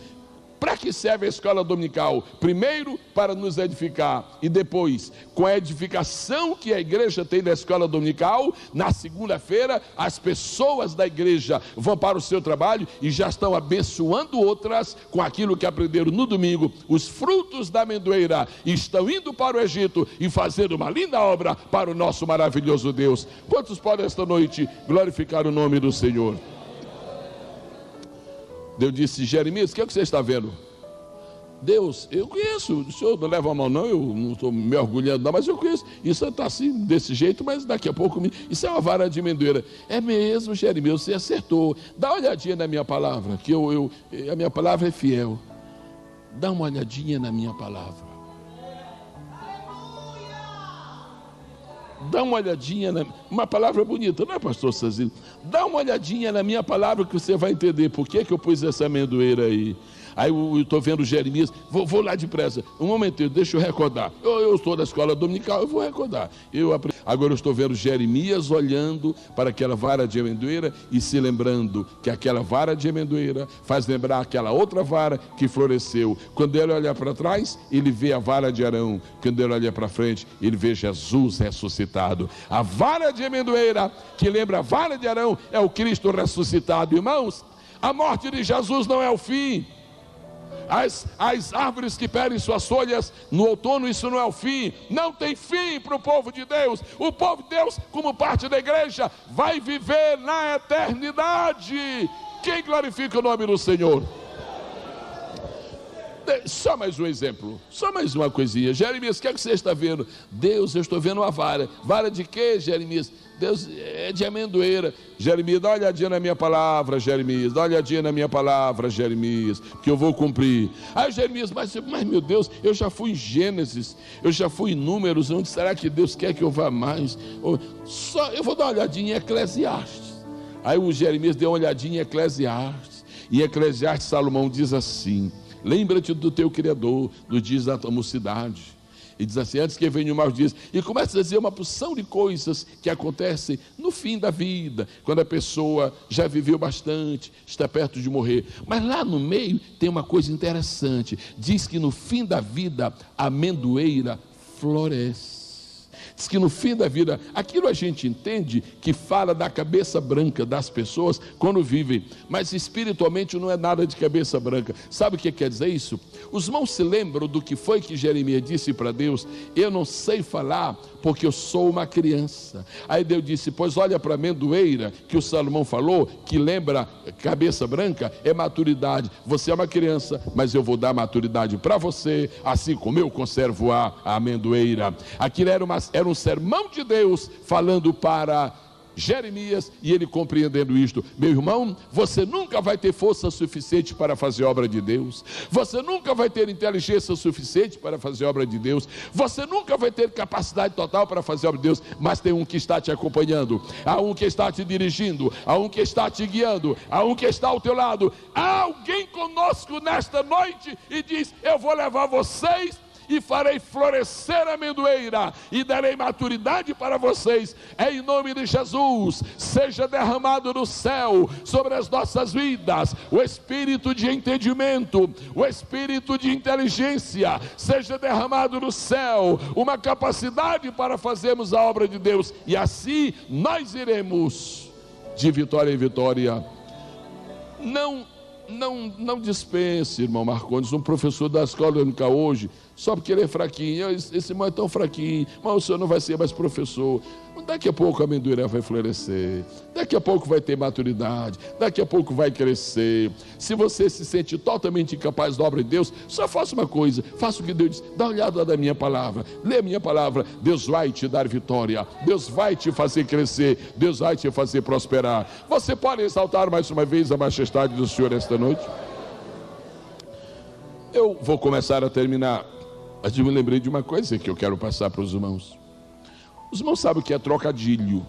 para que serve a escola dominical? Primeiro, para nos edificar, e depois, com a edificação que a igreja tem da escola dominical, na segunda-feira, as pessoas da igreja vão para o seu trabalho e já estão abençoando outras com aquilo que aprenderam no domingo. Os frutos da amendoeira estão indo para o Egito e fazendo uma linda obra para o nosso maravilhoso Deus. Quantos podem esta noite glorificar o nome do Senhor? Deus disse, Jeremias, o que é que você está vendo? Deus, eu conheço, o senhor não leva a mão não, eu não estou me orgulhando não, mas eu conheço, isso está assim, desse jeito, mas daqui a pouco, isso é uma vara de amendoeira. É mesmo, Jeremias, você acertou. Dá uma olhadinha na minha palavra, que a minha palavra é fiel. Dá uma olhadinha na minha palavra. Dá uma olhadinha, uma palavra bonita, não é, pastor Cezílio? Dá uma olhadinha na minha palavra que você vai entender por que eu pus essa amendoeira aí. Aí eu estou vendo Jeremias, vou lá depressa, um momento, deixa eu recordar. Eu estou na escola dominical, eu vou recordar. Agora eu estou vendo Jeremias olhando para aquela vara de amendoeira e se lembrando que aquela vara de amendoeira faz lembrar aquela outra vara que floresceu. Quando ele olha para trás, ele vê a vara de Arão. Quando ele olha para frente, ele vê Jesus ressuscitado. A vara de amendoeira, que lembra a vara de Arão, é o Cristo ressuscitado. Irmãos, a morte de Jesus não é o fim. As árvores que perdem suas folhas no outono, isso não é o fim. Não tem fim para o povo de Deus. O povo de Deus, como parte da igreja, vai viver na eternidade. Quem glorifica o nome do Senhor? Só mais um exemplo, só mais uma coisinha. Jeremias, o que é que você está vendo? Deus, eu estou vendo uma vara. Vara de quê, Jeremias? Deus, é de amendoeira. Jeremias, dá uma olhadinha na minha palavra, Jeremias. Dá uma olhadinha na minha palavra, Jeremias, que eu vou cumprir. Aí Jeremias, mas meu Deus, eu já fui em Gênesis, eu já fui em Números. Onde será que Deus quer que eu vá mais? Eu vou dar uma olhadinha em Eclesiastes. Aí o Jeremias deu uma olhadinha em Eclesiastes. E Eclesiastes, Salomão diz assim: lembra-te do teu Criador, nos dias da tua mocidade. E diz assim, antes que venham maus dias. E começa a dizer uma porção de coisas que acontecem no fim da vida, quando a pessoa já viveu bastante, está perto de morrer. Mas lá no meio tem uma coisa interessante. Diz que no fim da vida a amendoeira floresce. Diz que no fim da vida, aquilo a gente entende que fala da cabeça branca das pessoas quando vivem, mas espiritualmente não é nada de cabeça branca. Sabe o que quer dizer isso? Os irmãos se lembram do que foi que Jeremias disse para Deus? Eu não sei falar porque eu sou uma criança. Aí Deus disse, pois olha para a amendoeira que o Salomão falou, que lembra cabeça branca, é maturidade. Você é uma criança, mas eu vou dar maturidade para você, assim como eu conservo a amendoeira. Aquilo era um sermão de Deus falando para Jeremias, e ele compreendendo isto. Meu irmão, você nunca vai ter força suficiente para fazer obra de Deus, você nunca vai ter inteligência suficiente para fazer obra de Deus, você nunca vai ter capacidade total para fazer obra de Deus, mas tem um que está te acompanhando, há um que está te dirigindo, há um que está te guiando, há um que está ao teu lado, há alguém conosco nesta noite e diz, eu vou levar vocês e farei florescer a amendoeira e darei maturidade para vocês, em nome de Jesus. Seja derramado no céu sobre as nossas vidas o espírito de entendimento, o espírito de inteligência, seja derramado no céu uma capacidade para fazermos a obra de Deus, e assim nós iremos de vitória em vitória. Não dispense, irmão Marcondes, um professor da escola única hoje, só porque ele é fraquinho. Esse irmão é tão fraquinho, mas o senhor não vai ser mais professor. Daqui a pouco a amendoeira vai florescer, daqui a pouco vai ter maturidade, daqui a pouco vai crescer. Se você se sente totalmente incapaz da obra de Deus, só faça uma coisa, faça o que Deus diz, dá uma olhada na minha palavra, lê a minha palavra, Deus vai te dar vitória, Deus vai te fazer crescer, Deus vai te fazer prosperar. Você pode exaltar mais uma vez a majestade do Senhor esta noite? Eu vou começar a terminar, mas eu me lembrei de uma coisa que eu quero passar para os irmãos. Os irmãos sabem o que é trocadilho.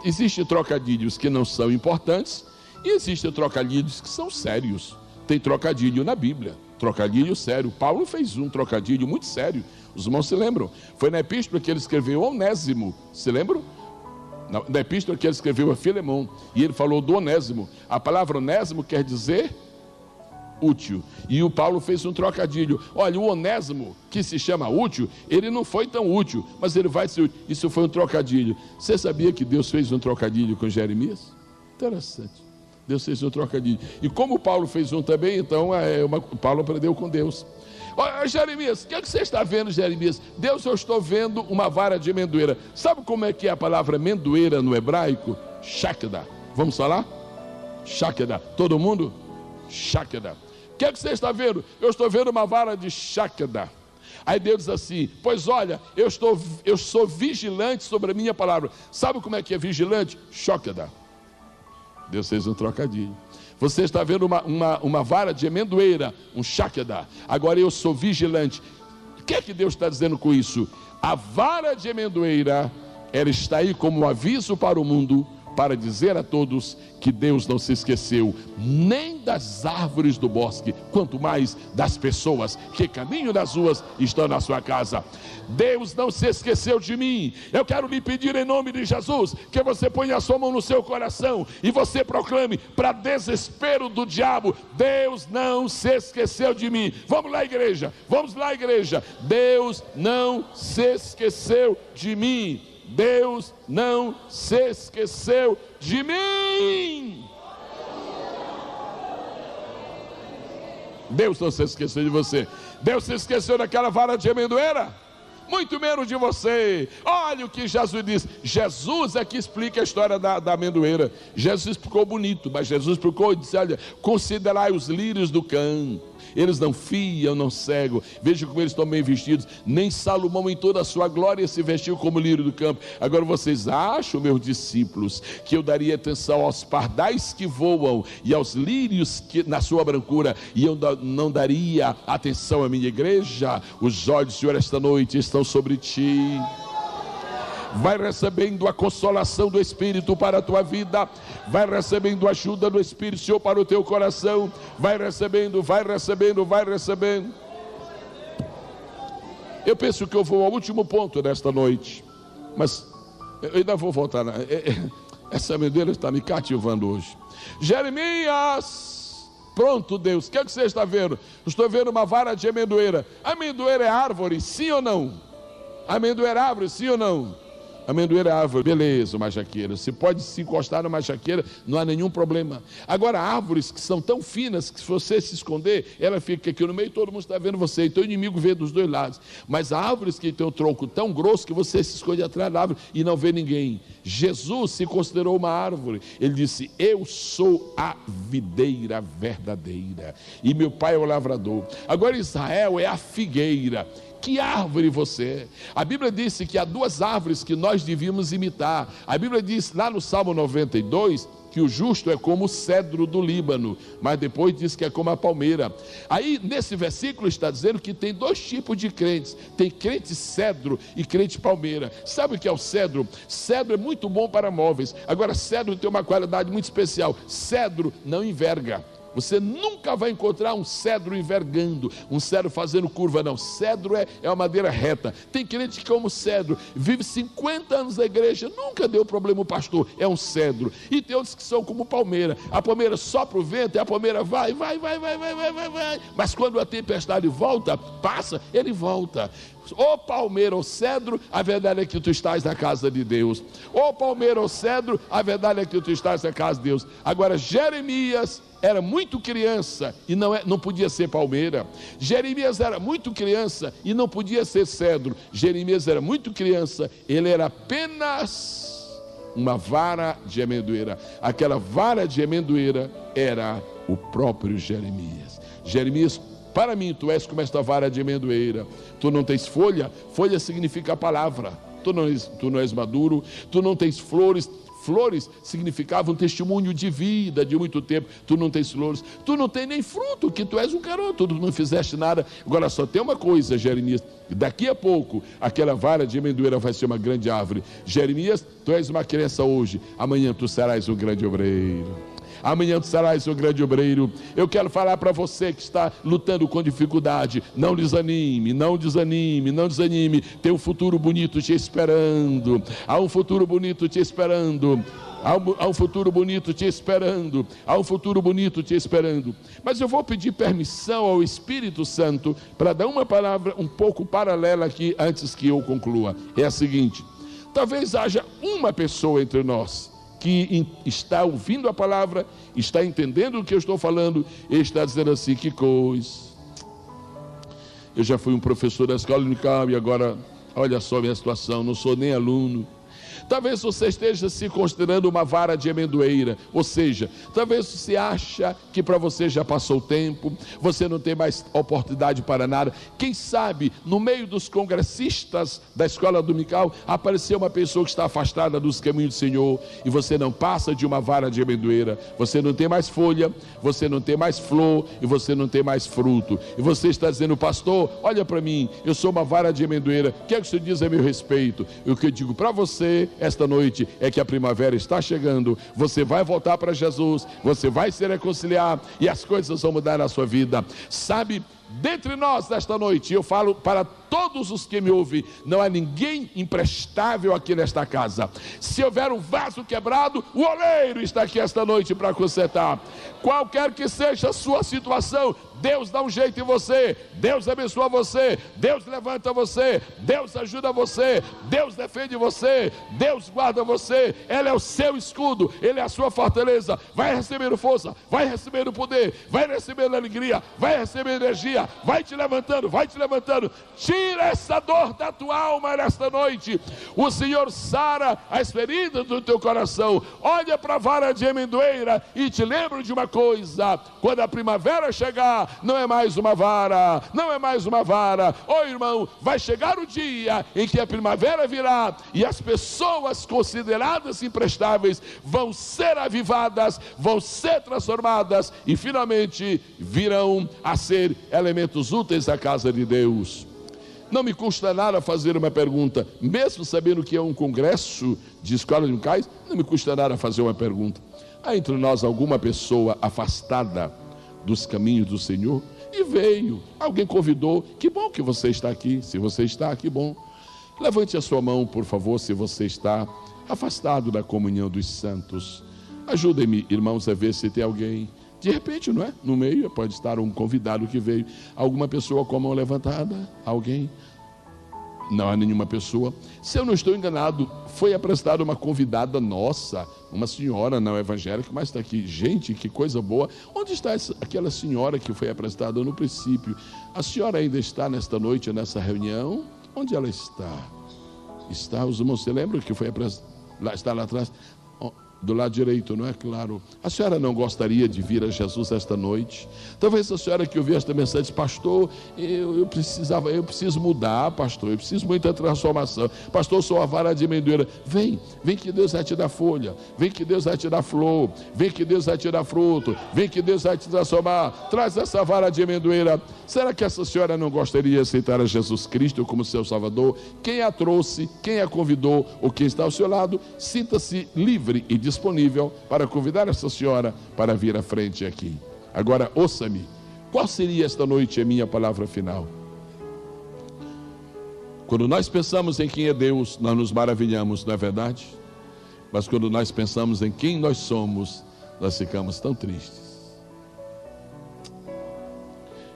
Existem trocadilhos que não são importantes e existem trocadilhos que são sérios. Tem trocadilho na Bíblia, trocadilho sério. Paulo fez um trocadilho muito sério. Os irmãos se lembram? Foi na epístola que ele escreveu Onésimo. Se lembram? Na epístola que ele escreveu a Filemão. E ele falou do Onésimo. A palavra Onésimo quer dizer útil, e o Paulo fez um trocadilho. Olha, o Onésimo, que se chama útil, ele não foi tão útil, mas ele vai ser útil. Isso foi um trocadilho. Você sabia que Deus fez um trocadilho com Jeremias? Interessante. Deus fez um trocadilho, e como o Paulo fez um também, então Paulo aprendeu com Deus. Olha, Jeremias, o que você está vendo, Jeremias? Deus, eu estou vendo uma vara de amendoeira. Sabe como é que é a palavra amendoeira no hebraico? Shakda. Vamos falar? Shakda. Todo mundo? Shakda. O que você está vendo? Eu estou vendo uma vara de Shakda. Aí Deus diz assim, pois olha, eu sou vigilante sobre a minha palavra. Sabe como é que é vigilante? Shakda. Deus fez um trocadilho. Você está vendo uma vara de amendoeira, um Shakda. Agora eu sou vigilante. O que é que Deus está dizendo com isso? A vara de amendoeira, ela está aí como um aviso para o mundo, para dizer a todos que Deus não se esqueceu nem das árvores do bosque, quanto mais das pessoas que caminham nas ruas e estão na sua casa. Deus não se esqueceu de mim. Eu quero lhe pedir em nome de Jesus que você ponha a sua mão no seu coração e você proclame, para desespero do diabo, Deus não se esqueceu de mim. Vamos lá, igreja, vamos lá, igreja. Deus não se esqueceu de mim. Deus não se esqueceu de mim. Deus não se esqueceu de você. Deus se esqueceu daquela vara de amendoeira? Muito menos de você. Olha o que Jesus diz. Jesus é que explica a história da amendoeira. Jesus explicou bonito, mas Jesus explicou e disse, olha, considerai os lírios do campo. Eles não fiam, não cegam. Veja como eles estão bem vestidos. Nem Salomão em toda a sua glória se vestiu como lírio do campo. Agora vocês acham, meus discípulos, que eu daria atenção aos pardais que voam e aos lírios que, na sua brancura, e eu não daria atenção à minha igreja? Os olhos do Senhor esta noite estão sobre ti. Vai recebendo a consolação do Espírito para a tua vida, vai recebendo a ajuda do Espírito, Senhor, para o teu coração, vai recebendo, vai recebendo, vai recebendo. Eu penso que eu vou ao último ponto desta noite, mas eu ainda vou voltar. Essa amendoeira está me cativando hoje. Jeremias, pronto, Deus, o que é que você está vendo? Estou vendo uma vara de amendoeira. A amendoeira é árvore, sim ou não? Amendoeira é árvore, sim ou não? Amendoeira é árvore, beleza, majaqueira. Você pode se encostar na majaqueira, não há nenhum problema. Agora, árvores que são tão finas que se você se esconder, ela fica aqui no meio e todo mundo está vendo você. Então o inimigo vê dos dois lados. Mas há árvores que têm um tronco tão grosso que você se esconde atrás da árvore e não vê ninguém. Jesus se considerou uma árvore. Ele disse: eu sou a videira verdadeira e meu pai é o lavrador. Agora Israel é a figueira. Que árvore você é? A Bíblia disse que há duas árvores que nós devíamos imitar. A Bíblia diz lá no Salmo 92 que o justo é como o cedro do Líbano, mas depois diz que é como a palmeira. Aí nesse versículo está dizendo que tem dois tipos de crentes: tem crente cedro e crente palmeira. Sabe o que é o cedro? Cedro é muito bom para móveis. Agora cedro tem uma qualidade muito especial: cedro não enverga. Você nunca vai encontrar um cedro envergando, um cedro fazendo curva, não. Cedro é uma madeira reta. Tem crente que, como cedro, vive 50 anos na igreja, nunca deu problema o pastor, é um cedro. E tem outros que são como palmeira. A palmeira sopra o vento e a palmeira vai. Mas quando a tempestade volta, passa, ele volta. Ô palmeira ou cedro, a verdade é que tu estás na casa de Deus. Ô palmeira ou cedro, a verdade é que tu estás na casa de Deus. Agora, Jeremias era muito criança e não podia ser palmeira. Jeremias era muito criança e não podia ser cedro. Jeremias era muito criança, ele era apenas uma vara de amendoeira. Aquela vara de amendoeira era o próprio Jeremias. Jeremias: para mim, tu és como esta vara de amendoeira. Tu não tens folha, folha significa a palavra. Tu não és maduro, tu não tens flores. Flores significavam testemunho de vida, de muito tempo. Tu não tens flores, tu não tens nem fruto, que tu és um garoto, tu não fizeste nada. Agora só tem uma coisa, Jeremias: daqui a pouco aquela vara de amendoeira vai ser uma grande árvore. Jeremias, tu és uma criança hoje, amanhã tu serás um grande obreiro. Amanhã tu serás um grande obreiro. Eu quero falar para você que está lutando com dificuldade: não desanime, não desanime, não desanime. Tem um futuro bonito te esperando. Há um futuro bonito te esperando. Há um futuro bonito te esperando. Há um futuro bonito te esperando. Mas eu vou pedir permissão ao Espírito Santo para dar uma palavra um pouco paralela aqui antes que eu conclua. É a seguinte: talvez haja uma pessoa entre nós que está ouvindo a palavra, está entendendo o que eu estou falando e está dizendo assim: que coisa, eu já fui um professor da escola dominical e agora olha só a minha situação, não sou nem aluno. Talvez você esteja se considerando uma vara de amendoeira, ou seja, talvez você acha que para você já passou o tempo, você não tem mais oportunidade para nada. Quem sabe no meio dos congressistas da escola dominical apareceu uma pessoa que está afastada dos caminhos do Senhor e você não passa de uma vara de amendoeira. Você não tem mais folha, você não tem mais flor e você não tem mais fruto. E você está dizendo: pastor, olha para mim, eu sou uma vara de amendoeira, o que é que você diz a meu respeito? E o que eu digo para você esta noite é que a primavera está chegando. Você vai voltar para Jesus, você vai se reconciliar e as coisas vão mudar na sua vida. Sabe, dentre nós nesta noite, eu falo para todos os que me ouvem: não há ninguém imprestável aqui nesta casa. Se houver um vaso quebrado, o oleiro está aqui esta noite para consertar. Qualquer que seja a sua situação, Deus dá um jeito em você, Deus abençoa você, Deus levanta você, Deus ajuda você, Deus defende você, Deus guarda você. Ele é o seu escudo, Ele é a sua fortaleza. Vai recebendo força, vai recebendo poder, vai recebendo alegria, vai recebendo energia, vai te levantando, vai te levantando. Tira essa dor da tua alma nesta noite. O Senhor sara as feridas do teu coração. Olha para a vara de amendoeira e te lembra de uma coisa: quando a primavera chegar, não é mais uma vara, não é mais uma vara. Ô irmão, vai chegar o dia em que a primavera virá e as pessoas consideradas imprestáveis vão ser avivadas, vão ser transformadas e finalmente virão a ser elementos úteis da casa de Deus. Não me custa nada fazer uma pergunta, mesmo sabendo que é um congresso de escolas dominicais, não me custa nada fazer uma pergunta: há entre nós alguma pessoa afastada dos caminhos do Senhor? E veio, alguém convidou, que bom que você está aqui. Se você está, que bom. Levante a sua mão, por favor, se você está afastado da comunhão dos santos. Ajudem-me, irmãos, a ver se tem alguém. De repente, não é? No meio pode estar um convidado que veio. Alguma pessoa com a mão levantada? Alguém? Não há nenhuma pessoa. Se eu não estou enganado, foi apresentada uma convidada nossa, uma senhora não evangélica, mas está aqui. Gente, que coisa boa. Onde está aquela senhora que foi apresentada no princípio? A senhora ainda está nesta noite, nessa reunião? Onde ela está? Está, os irmãos, você lembra que foi apresentada? Está lá atrás, do lado direito, não é claro? A senhora não gostaria de vir a Jesus esta noite? Talvez a senhora que ouviu esta mensagem disse: pastor, eu preciso mudar, pastor, eu preciso muita transformação. Pastor, eu sou a vara de amendoeira. Vem que Deus vai te dar folha, vem que Deus vai te dar flor, vem que Deus vai te dar fruto, vem que Deus vai te transformar. Traz essa vara de amendoeira. Será que essa senhora não gostaria de aceitar a Jesus Cristo como seu Salvador? Quem a trouxe, quem a convidou, ou quem está ao seu lado, sinta-se livre e disponível para convidar essa senhora para vir à frente aqui. Agora, ouça-me. Qual seria esta noite a minha palavra final? Quando nós pensamos em quem é Deus, nós nos maravilhamos, não é verdade? Mas quando nós pensamos em quem nós somos, nós ficamos tão tristes.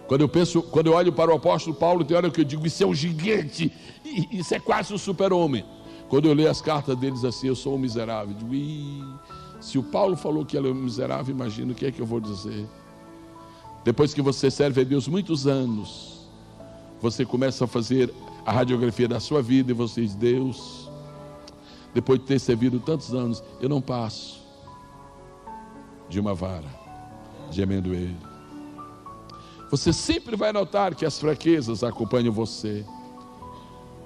Quando eu olho para o apóstolo Paulo, tem hora que eu digo: isso é um gigante, isso é quase um super-homem. Quando eu leio as cartas deles assim, eu sou um miserável. Eu digo: se o Paulo falou que ele é um miserável, imagina o que é que eu vou dizer. Depois que você serve a Deus muitos anos, você começa a fazer a radiografia da sua vida e você diz: Deus, depois de ter servido tantos anos, eu não passo de uma vara de amendoeira. Você sempre vai notar que as fraquezas acompanham você.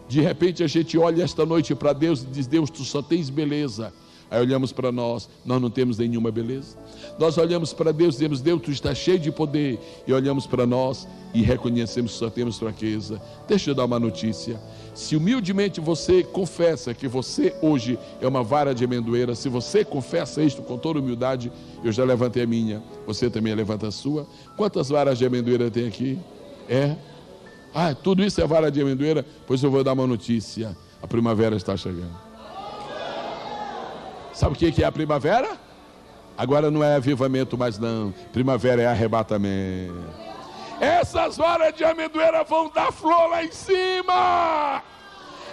De repente a gente olha esta noite para Deus e diz: Deus, tu só tens beleza. Aí olhamos para nós não temos nenhuma beleza. Nós olhamos para Deus e dizemos: Deus, tu está cheio de poder. E olhamos para nós e reconhecemos que só temos fraqueza. Deixa eu dar uma notícia. Se humildemente você confessa que você hoje é uma vara de amendoeira, se você confessa isto com toda humildade, eu já levantei a minha, você também levanta a sua. Quantas varas de amendoeira tem aqui? Tudo isso é vara de amendoeira? Pois eu vou dar uma notícia: a primavera está chegando. Sabe o que é a primavera? Agora não é avivamento mais não, primavera é arrebatamento. Essas varas de amendoeira vão dar flor lá em cima.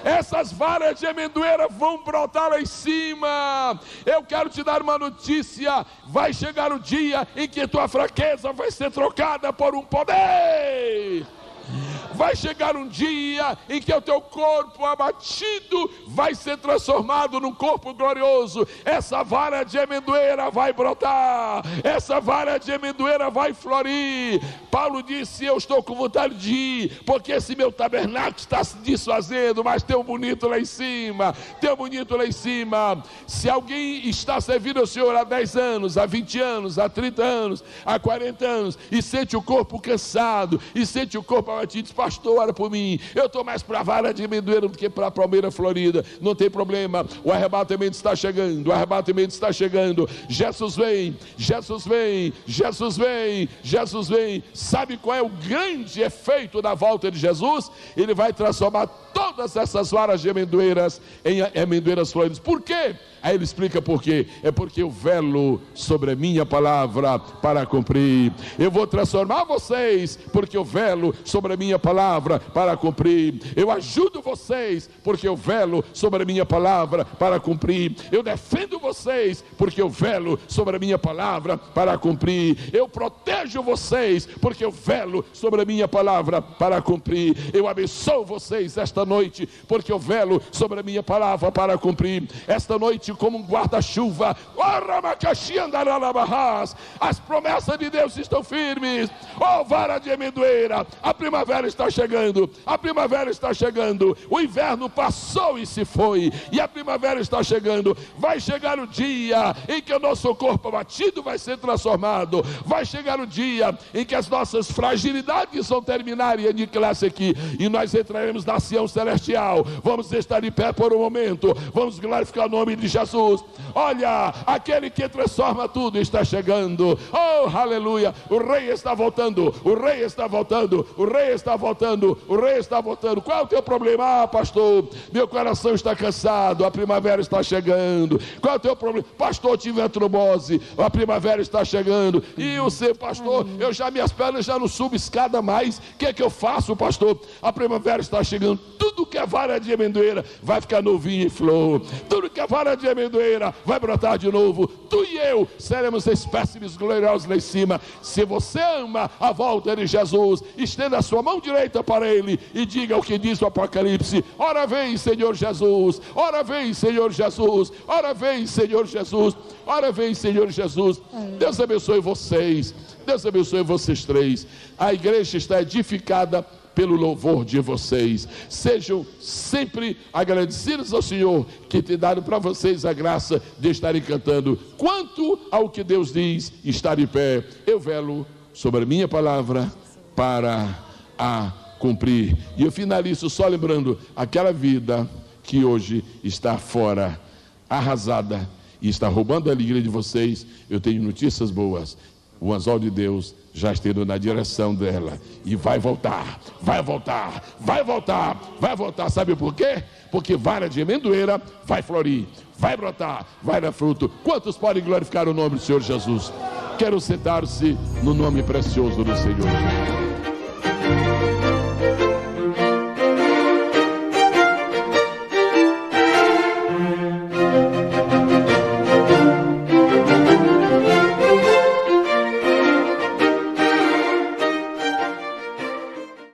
Essas varas de amendoeira vão brotar lá em cima. Eu quero te dar uma notícia: vai chegar o dia em que tua fraqueza vai ser trocada por um poder. Vai chegar um dia em que o teu corpo abatido vai ser transformado num corpo glorioso. Essa vara de amendoeira vai brotar, essa vara de amendoeira vai florir. Paulo disse: eu estou com vontade de ir, porque esse meu tabernáculo está se desfazendo, mas tem um bonito lá em cima, tem um bonito lá em cima. Se alguém está servindo ao Senhor há 10 anos, há 20 anos, há 30 anos, há 40 anos, e sente o corpo cansado, e sente o corpo abatido, diz: pastor, ora por mim, eu estou mais para a vara de amendoeira do que para a palmeira florida. Não tem problema, o arrebatamento está chegando, o arrebatamento está chegando. Jesus vem, Jesus vem, Jesus vem, Jesus vem. Sabe qual é o grande efeito da volta de Jesus? Ele vai transformar todas essas varas de amendoeiras em amendoeiras floridas. Por quê? Aí ele explica por quê. É porque eu velo sobre a minha palavra para cumprir. Eu vou transformar vocês porque eu velo sobre a minha palavra para cumprir. Eu ajudo vocês porque eu velo sobre a minha palavra para cumprir. Eu defendo vocês porque eu velo sobre a minha palavra para cumprir. Eu protejo vocês porque eu velo sobre a minha palavra para cumprir. Eu abençoo vocês esta noite porque eu velo sobre a minha palavra para cumprir. Esta noite, como um guarda-chuva, as promessas de Deus estão firmes. Oh, vara de amendoeira, a primavera está chegando, a primavera está chegando. O inverno passou e se foi, e a primavera está chegando. Vai chegar o dia em que o nosso corpo abatido vai ser transformado. Vai chegar o dia em que as nossas fragilidades vão terminar e aniquilar-se aqui, e nós entraremos na Sião celestial. Vamos estar de pé por um momento, vamos glorificar o nome de Jesus. Olha, aquele que transforma tudo está chegando. Oh, aleluia, o rei está voltando, o rei está voltando, o rei está voltando, o rei está voltando. Qual é o teu problema? Pastor, meu coração está cansado, a primavera está chegando. Qual é o teu problema? Pastor, tive a trombose, a primavera está chegando. E o seu pastor, minhas pernas já não subem escada mais. O que é que eu faço, pastor? A primavera está chegando. Tudo que é vara de amendoeira vai ficar novinho em flor. Tudo que é vara de amendoeira vai brotar de novo. Tu e eu seremos espécimes gloriosos lá em cima. Se você ama a volta de Jesus, estenda a sua mão direita para Ele e diga o que diz o Apocalipse: ora vem, Senhor Jesus, ora vem, Senhor Jesus, ora vem, Senhor Jesus, ora vem, Senhor Jesus. Deus abençoe vocês, Deus abençoe vocês três. A igreja está edificada pelo louvor de vocês. Sejam sempre agradecidos ao Senhor que tem dado para vocês a graça de estarem cantando. Quanto ao que Deus diz, estar de pé, eu velo sobre a minha palavra para a cumprir. E eu finalizo só lembrando aquela vida que hoje está fora, arrasada, e está roubando a alegria de vocês. Eu tenho notícias boas. O anzol de Deus já está indo na direção dela e vai voltar, vai voltar, vai voltar, vai voltar. Sabe por quê? Porque vara de amendoeira vai florir, vai brotar, vai dar fruto. Quantos podem glorificar o nome do Senhor Jesus? Quero sentar-se no nome precioso do Senhor.